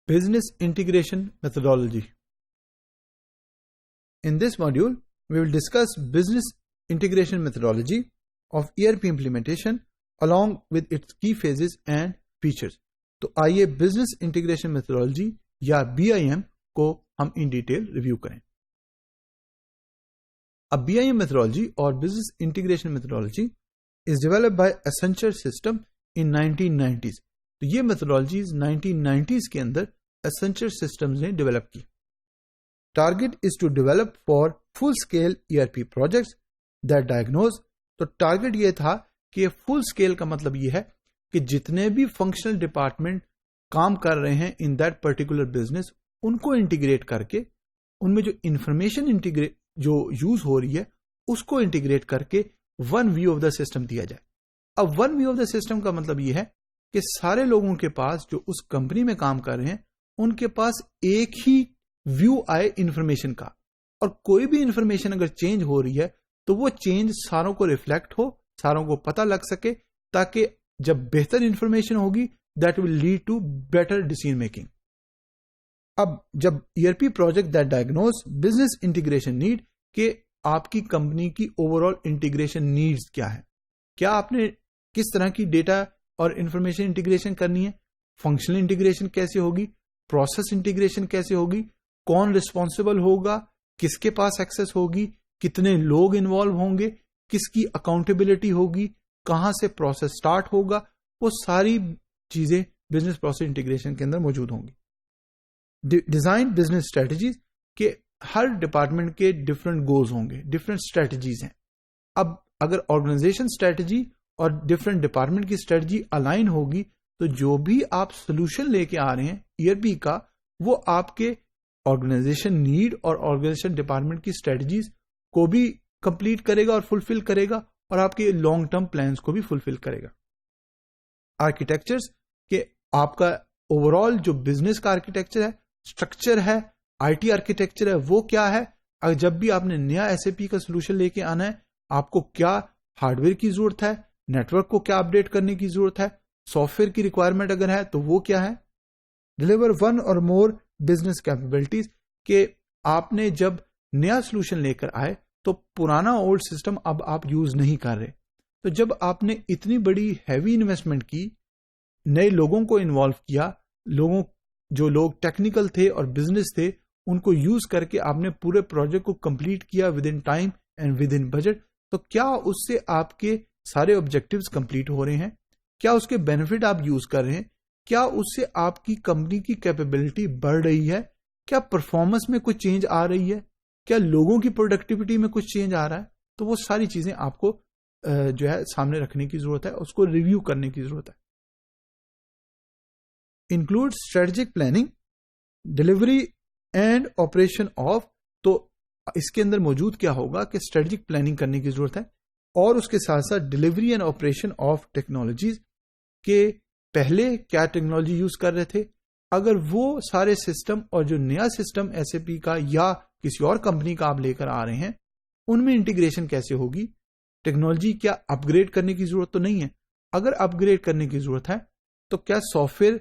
Business Integration Methodology. In this module, we will discuss business integration methodology of ERP implementation along with its key phases and features. तो आइए business integration methodology या BIM को हम in detail review करें. अब BIM methodology और business integration methodology is developed by Accenture Systems in 1990s. तो ये methodologies 1990s के अंदर Accenture Systems ने डेवलप की. Target is to develop for full scale ERP projects that diagnose. तो टारगेट ये था कि फुल स्केल का मतलब ये है कि जितने भी फंक्शनल डिपार्टमेंट काम कर रहे हैं इन दैट पर्टिकुलर बिजनेस उनको इंटीग्रेट करके उनमें जो इंफॉर्मेशन जो यूज हो रही है उसको इंटीग्रेट करके one view of the system दिया जाए. अब one view of the system का मतलब ये है कि सारे लोगों के पास जो उस कंपनी में काम कर रहे हैं उनके पास एक ही व्यू आए इंफॉर्मेशन का, और कोई भी इंफॉर्मेशन अगर चेंज हो रही है तो वो चेंज सारों को रिफ्लेक्ट हो, सारों को पता लग सके, ताकि जब बेहतर इंफॉर्मेशन होगी that will lead to better decision making. अब जब ERP project that diagnose business integration need के आपकी कंपनी की ओवरऑल इंटीग्रेशन नीड्स क्या है, क्या आपने किस तरह की डेटा और इंफॉर्मेशन इंटीग्रेशन करनी है, फंक्शनल इंटीग्रेशन कैसे होगी, प्रोसेस इंटीग्रेशन कैसे होगी, कौन रिस्पॉन्सिबल होगा, किसके पास एक्सेस होगी, कितने लोग इन्वॉल्व होंगे, किसकी अकाउंटेबिलिटी होगी, कहां से प्रोसेस स्टार्ट होगा, वो सारी चीजें बिजनेस प्रोसेस इंटीग्रेशन के अंदर मौजूद होंगी. डिजाइन बिजनेस स्ट्रेटजीज के हर डिपार्टमेंट के डिफरेंट गोल्स होंगे, डिफरेंट स्ट्रेटजीज हैं. अब अगर ऑर्गेनाइजेशन स्ट्रेटजी और डिफरेंट डिपार्टमेंट की स्ट्रेटजी अलाइन होगी तो जो भी आप सोल्यूशन लेके आ रहे हैं ERP का वो आपके ऑर्गेनाइजेशन नीड और ऑर्गेनाइजेशन डिपार्टमेंट की स्ट्रेटजीज को भी कंप्लीट करेगा और फुलफिल करेगा, और आपके लॉन्ग टर्म प्लान्स को भी फुलफिल करेगा. आर्किटेक्चर्स के आपका ओवरऑल जो बिजनेस का आर्किटेक्चर है, स्ट्रक्चर है, IT आर्किटेक्चर है, वो क्या है. अगर जब भी आपने नया SAP का सोल्यूशन लेके आना है आपको क्या हार्डवेयर की जरूरत है, नेटवर्क को क्या अपडेट करने की जरूरत है, सॉफ्टवेयर की रिक्वायरमेंट अगर है तो वो क्या है. डिलीवर वन और मोर बिजनेस कैपेबिलिटीज के आपने जब नया सोल्यूशन लेकर आए तो पुराना ओल्ड सिस्टम अब आप यूज नहीं कर रहे. तो जब आपने इतनी बड़ी हैवी इन्वेस्टमेंट की, नए लोगों को इन्वॉल्व किया, जो लोग टेक्निकल थे और बिजनेस थे उनको यूज करके आपने पूरे प्रोजेक्ट को कंप्लीट किया with in time and with in budget, तो क्या उससे आपके सारे ऑब्जेक्टिव्स कंप्लीट हो रहे हैं, क्या उसके बेनिफिट आप यूज कर रहे हैं, क्या उससे आपकी कंपनी की कैपेबिलिटी बढ़ रही है, क्या परफॉर्मेंस में कुछ चेंज आ रही है, क्या लोगों की प्रोडक्टिविटी में कुछ चेंज आ रहा है. तो वो सारी चीजें आपको जो है सामने रखने की जरूरत है, उसको रिव्यू करने की जरूरत है. Include strategic planning, delivery and operation of. तो इसके अंदर मौजूद क्या होगा कि स्ट्रेटेजिक प्लानिंग करने की जरूरत है, और उसके साथ साथ delivery and operation of technologies के पहले क्या टेक्नोलॉजी यूज कर रहे थे, अगर वो सारे सिस्टम और जो नया सिस्टम SAP का या किसी और कंपनी का आप लेकर आ रहे हैं उनमें इंटीग्रेशन कैसे होगी, टेक्नोलॉजी क्या अपग्रेड करने की जरूरत तो नहीं है, अगर अपग्रेड करने की जरूरत है तो क्या सॉफ्टवेयर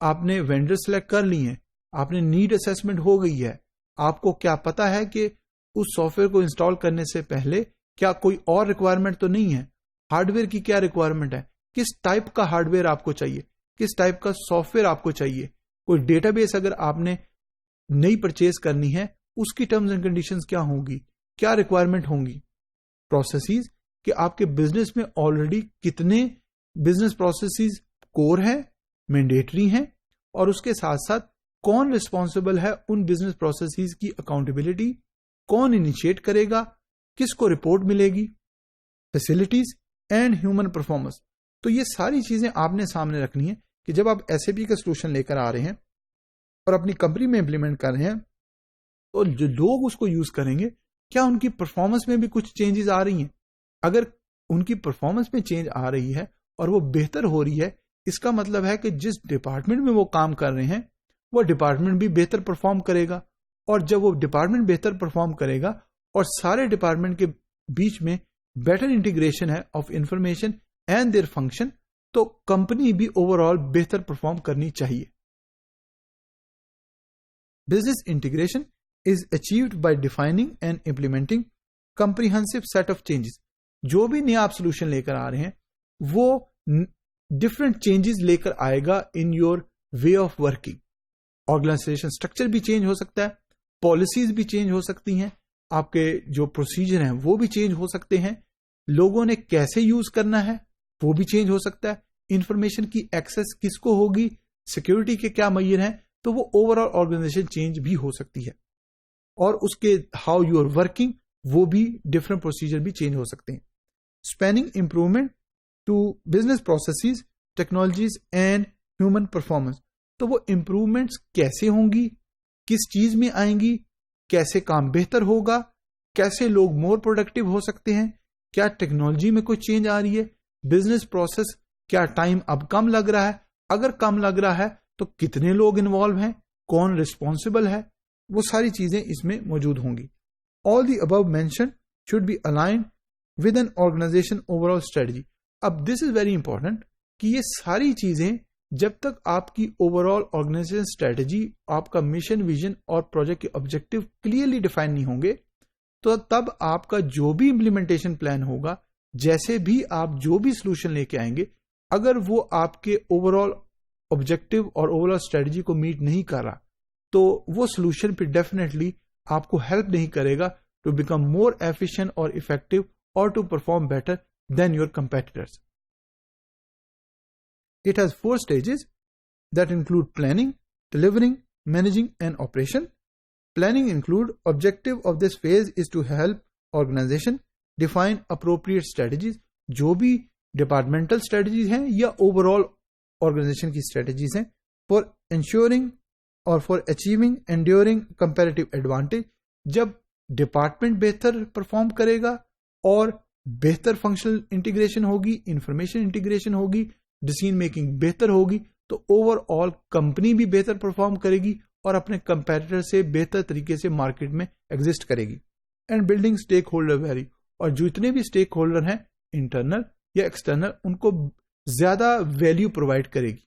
आपने वेंडर सेलेक्ट कर ली है, आपने नीड असेसमेंट हो गई है, आपको क्या पता है कि उस सॉफ्टवेयर को इंस्टॉल करने से पहले क्या कोई और रिक्वायरमेंट तो नहीं है, हार्डवेयर की क्या रिक्वायरमेंट है, किस टाइप का हार्डवेयर आपको चाहिए, किस टाइप का सॉफ्टवेयर आपको चाहिए, कोई डेटाबेस अगर आपने नई परचेज करनी है उसकी टर्म्स एंड कंडीशंस क्या होंगी, क्या रिक्वायरमेंट होंगी. प्रोसेसेस कि आपके बिजनेस में ऑलरेडी कितने बिजनेस प्रोसेसेस कोर हैं, मैंडेटरी हैं, और उसके साथ साथ कौन रिस्पॉन्सिबल है उन बिजनेस प्रोसेसेस की अकाउंटेबिलिटी, कौन इनिशिएट करेगा, किसको रिपोर्ट मिलेगी, फैसिलिटीज एंड ह्यूमन परफॉर्मेंस. तो ये सारी चीजें आपने सामने रखनी है कि जब आप SAP का सोल्यूशन लेकर आ रहे हैं और अपनी कंपनी में इंप्लीमेंट कर रहे हैं तो जो लोग उसको यूज करेंगे क्या उनकी परफॉर्मेंस में भी कुछ चेंजेस आ रही हैं. अगर उनकी परफॉर्मेंस में चेंज आ रही है और वो बेहतर हो रही है, इसका मतलब है कि जिस डिपार्टमेंट में वो काम कर रहे हैं वो डिपार्टमेंट भी बेहतर परफॉर्म करेगा, और जब वो डिपार्टमेंट बेहतर परफॉर्म करेगा और सारे डिपार्टमेंट के बीच में बेटर इंटीग्रेशन है of information and their function, तो कंपनी भी ओवरऑल बेहतर परफॉर्म करनी चाहिए. Business integration is achieved by defining and implementing comprehensive set of changes. जो भी नया आप सोल्यूशन लेकर आ रहे हैं वो डिफरेंट चेंजेस लेकर आएगा in your way of working. Organisation structure भी चेंज हो सकता है, पॉलिसीज भी चेंज हो सकती हैं, आपके जो प्रोसीजर हैं वो भी चेंज हो सकते हैं, लोगों ने कैसे यूज करना है वो भी चेंज हो सकता है, इंफॉर्मेशन की एक्सेस किसको होगी, सिक्योरिटी के क्या मय्यर हैं, तो वो ओवरऑल ऑर्गेनाइजेशन चेंज भी हो सकती है. और उसके हाउ यू आर वर्किंग वो भी डिफरेंट प्रोसीजर भी चेंज हो सकते हैं. Spanning improvement to business processes, technologies and human performance. तो वो इंप्रूवमेंट्स कैसे होंगी, किस चीज में आएंगी, कैसे काम बेहतर होगा, कैसे लोग मोर प्रोडक्टिव हो सकते हैं, क्या टेक्नोलॉजी में कोई चेंज आ रही है, बिजनेस प्रोसेस क्या टाइम अब कम लग रहा है, अगर कम लग रहा है तो कितने लोग इन्वॉल्व हैं, कौन रिस्पॉन्सिबल है, वो सारी चीजें इसमें मौजूद होंगी. All the above mention should be aligned with an organisation overall strategy. अब दिस इज वेरी इंपॉर्टेंट कि ये सारी चीजें जब तक आपकी ओवरऑल ऑर्गेनाइजेशन स्ट्रेटजी, आपका मिशन, विजन और प्रोजेक्ट के ऑब्जेक्टिव क्लियरली डिफाइन नहीं होंगे, तो तब आपका जो भी इंप्लीमेंटेशन प्लान होगा, जैसे भी आप जो भी सोल्यूशन लेके आएंगे, अगर वो आपके ओवरऑल ऑब्जेक्टिव और ओवरऑल स्ट्रेटजी को मीट नहीं कर रहा, तो वो सोल्यूशन फिर डेफिनेटली आपको हेल्प नहीं करेगा टू बिकम मोर एफिशिएंट और इफेक्टिव और to perform better than your competitors. It has 4 stages that include planning, delivering, managing, and operation. Planning include objective of this phase is to help organization define appropriate strategies. जो भी departmental strategies हैं या overall organization की strategies हैं for ensuring or for achieving enduring comparative advantage. जब department बेहतर perform करेगा और बेहतर functional integration होगी, information integration होगी, डिसीजन मेकिंग बेहतर होगी, तो ओवरऑल कंपनी भी बेहतर परफॉर्म करेगी और अपने कंपेटिटर से बेहतर तरीके से मार्केट में एग्जिस्ट करेगी. And building stake holder value, और जितने भी स्टेक होल्डर हैं इंटरनल या एक्सटर्नल, उनको ज्यादा वैल्यू प्रोवाइड करेगी.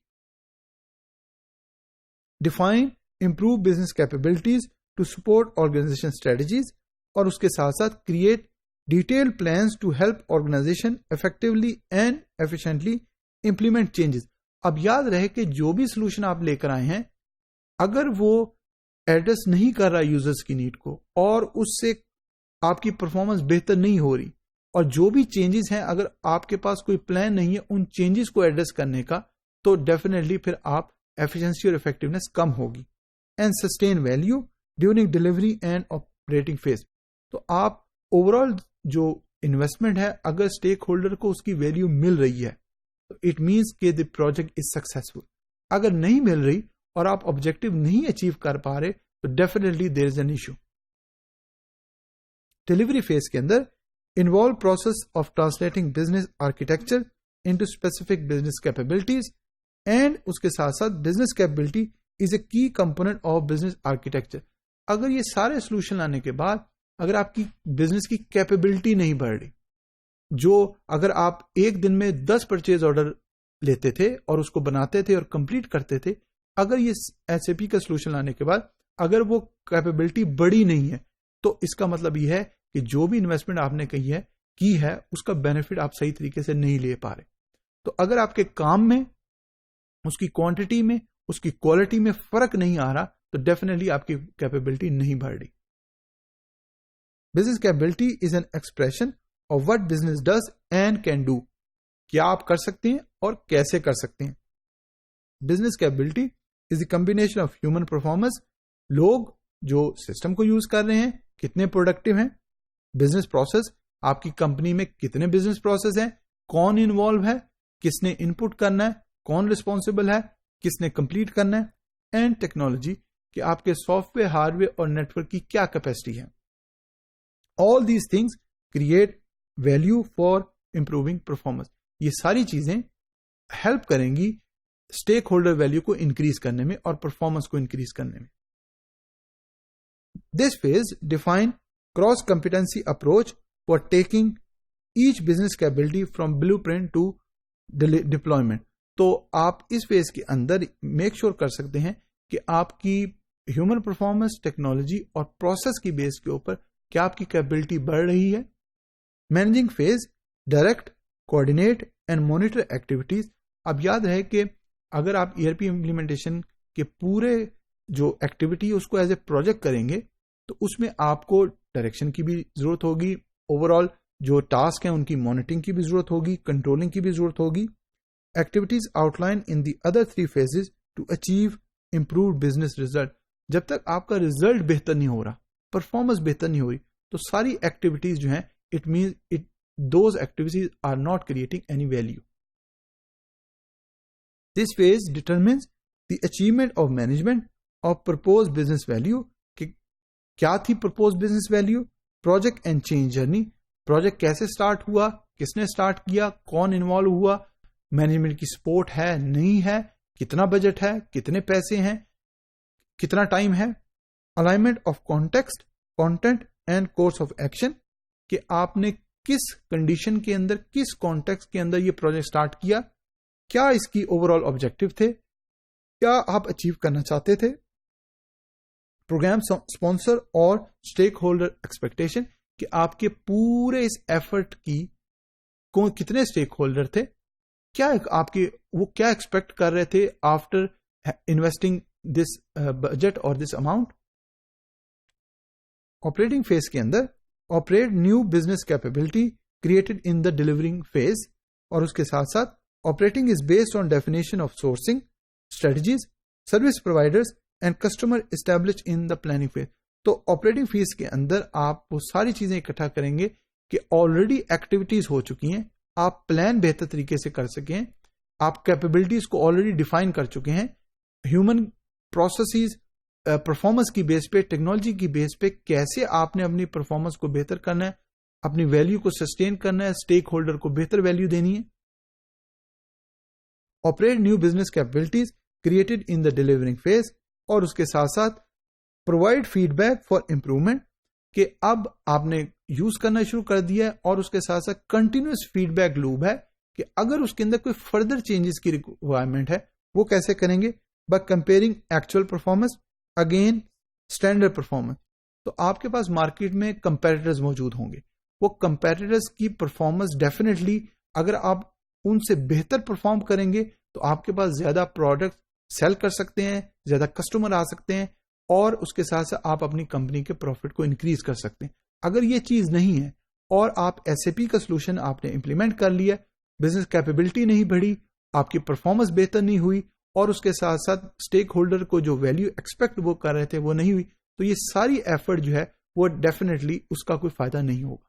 Define improve business capabilities to support organization strategies, और उसके साथ साथ create detailed plans to help organization effectively and efficiently implement changes. अब याद रहे कि जो भी सोल्यूशन आप लेकर आए हैं, अगर वो एड्रेस नहीं कर रहा यूजर्स की नीड को और उससे आपकी परफॉर्मेंस बेहतर नहीं हो रही, और जो भी चेंजेस हैं अगर आपके पास कोई प्लान नहीं है उन चेंजेस को एड्रेस करने का, तो डेफिनेटली फिर आप एफिशिएंसी और इफेक्टिवनेस कम होगी. And sustain value during delivery and operating phase. तो आप ओवरऑल जो इन्वेस्टमेंट है, अगर स्टेक होल्डर को उसकी वैल्यू मिल रही है, इट मीन्स कि द प्रोजेक्ट इज सक्सेसफुल. अगर नहीं मिल रही और आप ऑब्जेक्टिव नहीं अचीव कर पा रहे, तो definitely there is an issue. Delivery phase के अंदर involve process of translating business architecture into specific business capabilities, and उसके साथ साथ बिजनेस कैपेबिलिटी इज ए की कंपोनेंट ऑफ बिजनेस आर्किटेक्चर. अगर ये सारे सोल्यूशन लाने के बाद अगर आपकी बिजनेस की कैपेबिलिटी नहीं बढ़ रही, जो अगर आप एक दिन में 10 परचेज ऑर्डर लेते थे और उसको बनाते थे और कंप्लीट करते थे, अगर ये एसएपी का सोल्यूशन लाने के बाद अगर वो कैपेबिलिटी बड़ी नहीं है, तो इसका मतलब ये है कि जो भी इन्वेस्टमेंट आपने की है उसका बेनिफिट आप सही तरीके से नहीं ले पा रहे. तो अगर आपके काम में, उसकी क्वांटिटी में, उसकी क्वालिटी में फर्क नहीं आ रहा, तो डेफिनेटली आपकी कैपेबिलिटी नहीं बढ़ रही. Business capability is an expression of what business does and can do. क्या आप कर सकते हैं और कैसे कर सकते हैं. Business capability is the combination of human performance, लोग जो सिस्टम को यूज कर रहे हैं कितने प्रोडक्टिव हैं, बिजनेस प्रोसेस, आपकी कंपनी में कितने बिजनेस प्रोसेस हैं, कौन इन्वॉल्व है, किसने इनपुट करना है, कौन रिस्पॉन्सिबल है, किसने कंप्लीट करना है, एंड टेक्नोलॉजी कि आपके सॉफ्टवेयर, हार्डवेयर और नेटवर्क की क्या कैपेसिटी है. All these things create value for improving performance. ये सारी चीजें हेल्प करेंगी स्टेक होल्डर वैल्यू को इंक्रीज करने में और परफॉर्मेंस को इंक्रीज करने में. This phase define cross competency approach for taking each business capability from blueprint to deployment. तो आप इस फेज के अंदर मेक श्योर कर सकते हैं कि आपकी ह्यूमन परफॉर्मेंस, टेक्नोलॉजी और प्रोसेस की बेस के ऊपर क्या आपकी कैपेबिलिटी बढ़ रही है। Managing phase, direct, coordinate and monitor activities. अब याद रहे कि अगर आप ERP इम्प्लीमेंटेशन के पूरे जो एक्टिविटी है उसको एज ए प्रोजेक्ट करेंगे तो उसमें आपको डायरेक्शन की भी जरूरत होगी, ओवरऑल जो टास्क हैं उनकी मॉनिटरिंग की भी जरूरत होगी, कंट्रोलिंग की भी जरूरत होगी। Activities outline in the other 3 phases to achieve improved business result. जब तक आपका रिजल्ट बेहतर नहीं हो रहा, परफॉर्मेंस बेहतर नहीं हो रही, तो सारी एक्टिविटीज जो हैं it means those activities are not creating any value. This phase determines the achievement of management of propose business value. क्या थी propose business value? Project and change journey. Project कैसे स्टार्ट हुआ, किसने स्टार्ट किया, कौन involve हुआ, management की support है नहीं है, कितना बजट है, कितने पैसे हैं, कितना टाइम है। Alignment of context, content and course of action, कि आपने किस कंडीशन के अंदर, किस कॉन्टेक्स्ट के अंदर ये प्रोजेक्ट स्टार्ट किया, क्या इसकी ओवरऑल ऑब्जेक्टिव थे, क्या आप अचीव करना चाहते थे। प्रोग्राम स्पॉन्सर और स्टेक होल्डर एक्सपेक्टेशन, कि आपके पूरे इस एफर्ट की कितने स्टेक होल्डर थे, क्या आपके वो क्या एक्सपेक्ट कर रहे थे आफ्टर इन्वेस्टिंग दिस बजट और दिस अमाउंट। ऑपरेटिंग फेज के अंदर operate new business capability created in the delivering phase, और उसके साथ साथ operating is based on definition of sourcing strategies, service providers and customer establish in the planning phase. तो operating phase के अंदर आप वो सारी चीजें इकट्ठा करेंगे कि ऑलरेडी एक्टिविटीज हो चुकी हैं, आप प्लान बेहतर तरीके से कर सके हैं, आप कैपेबिलिटीज को ऑलरेडी डिफाइन कर चुके हैं, ह्यूमन प्रोसेसेस परफॉर्मेंस की बेस पे, टेक्नोलॉजी की बेस पे कैसे आपने अपनी परफॉर्मेंस को बेहतर करना है, अपनी वैल्यू को सस्टेन करना है, स्टेक होल्डर को बेहतर वैल्यू देनी है। Operate new business capabilities created in the delivering phase, और उसके साथ साथ प्रोवाइड फीडबैक फॉर इंप्रूवमेंट, कि अब आपने यूज करना शुरू कर दिया है, और उसके साथ साथ कंटिन्यूस फीडबैक लूप है कि अगर उसके अंदर कोई फर्दर चेंजेस की रिक्वायरमेंट है वो कैसे करेंगे, by comparing actual performance again standard performance. तो आपके पास मार्केट में कंपेटिटर्स मौजूद होंगे, वो कंपेटिटर्स की परफॉर्मेंस डेफिनेटली अगर आप उनसे बेहतर परफॉर्म करेंगे तो आपके पास ज्यादा प्रोडक्ट सेल कर सकते हैं, ज्यादा कस्टमर आ सकते हैं, और उसके साथ साथ आप अपनी कंपनी के प्रॉफिट को इंक्रीज कर सकते हैं। अगर ये चीज नहीं है और आप SAP का सोल्यूशन आपने इंप्लीमेंट कर लिया, बिजनेस कैपेबिलिटी नहीं बढ़ी, आपकी परफॉर्मेंस बेहतर नहीं हुई, और उसके साथ साथ स्टेक होल्डर को जो वैल्यू एक्सपेक्ट वो कर रहे थे वो नहीं हुई, तो ये सारी एफर्ट जो है वो डेफिनेटली उसका कोई फायदा नहीं होगा।